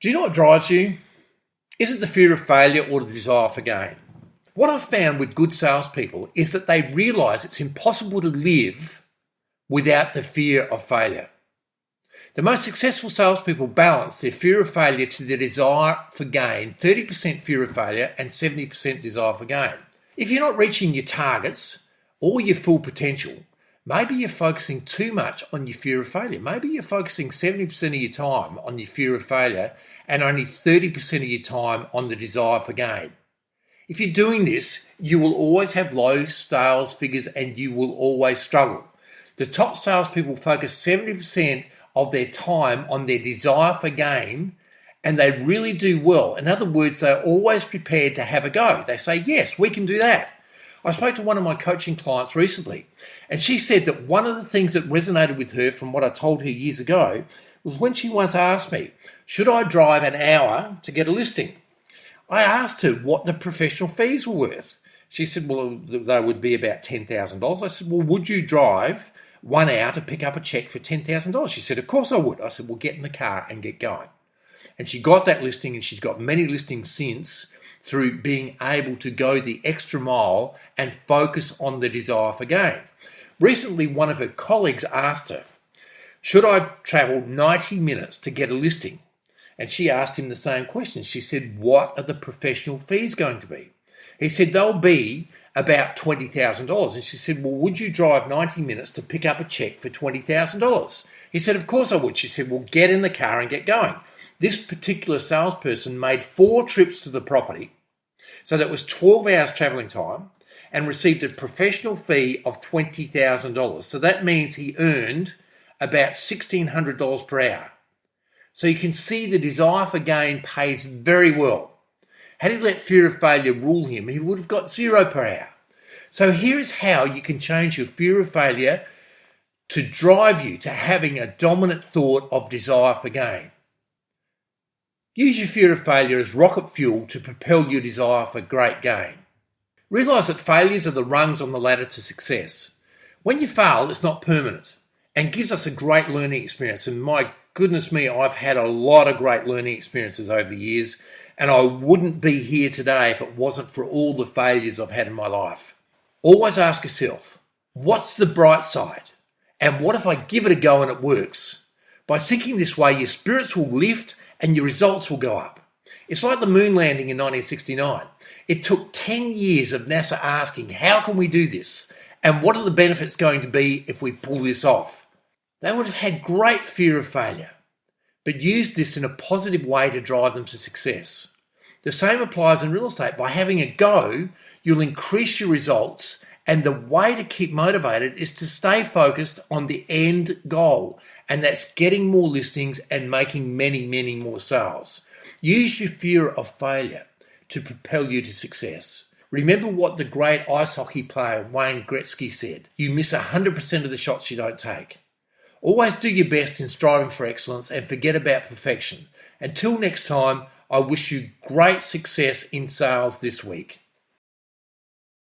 Do you know what drives you? Is it the fear of failure or the desire for gain? What I've found with good salespeople is that they realise it's impossible to live without the fear of failure. The most successful salespeople balance their fear of failure to their desire for gain, 30% fear of failure and 70% desire for gain. If you're not reaching your targets or your full potential, maybe you're focusing too much on your fear of failure. Maybe you're focusing 70% of your time on your fear of failure and only 30% of your time on the desire for gain. If you're doing this, you will always have low sales figures and you will always struggle. The top salespeople focus 70% of their time on their desire for gain, and they really do well. In other words, they're always prepared to have a go. They say, yes, we can do that. I spoke to one of my coaching clients recently, and she said that one of the things that resonated with her from what I told her years ago was when she once asked me, should I drive an hour to get a listing? I asked her what the professional fees were worth. She said, well, they would be about $10,000. I said, well, would you drive 1 hour to pick up a check for $10,000? She said, of course I would. I said, well, get in the car and get going. And she got that listing, and she's got many listings since through being able to go the extra mile and focus on the desire for gain. Recently, one of her colleagues asked her, should I travel 90 minutes to get a listing? And she asked him the same question. She said, what are the professional fees going to be? He said, they'll be about $20,000. And she said, well, would you drive 90 minutes to pick up a check for $20,000? He said, of course I would. She said, well, get in the car and get going. This particular salesperson made 4 trips to the property, so that was 12 hours traveling time, and received a professional fee of $20,000. So that means he earned about $1,600 per hour. So you can see the desire for gain pays very well. Had he let fear of failure rule him, he would have got 0 per hour. So here is how you can change your fear of failure to drive you to having a dominant thought of desire for gain. Use your fear of failure as rocket fuel to propel your desire for great gain. Realise that failures are the rungs on the ladder to success. When you fail, it's not permanent and gives us a great learning experience. And my goodness me, I've had a lot of great learning experiences over the years, and I wouldn't be here today if it wasn't for all the failures I've had in my life. Always ask yourself, what's the bright side? And what if I give it a go and it works? By thinking this way, your spirits will lift and your results will go up. It's like the moon landing in 1969. It took 10 years of NASA asking, how can we do this? And what are the benefits going to be if we pull this off? They would have had great fear of failure, but used this in a positive way to drive them to success. The same applies in real estate. By having a go, you'll increase your results, and the way to keep motivated is to stay focused on the end goal, and that's getting more listings and making many, many more sales. Use your fear of failure to propel you to success. Remember what the great ice hockey player Wayne Gretzky said, you miss 100% of the shots you don't take. Always do your best in striving for excellence and forget about perfection. Until next time, I wish you great success in sales this week.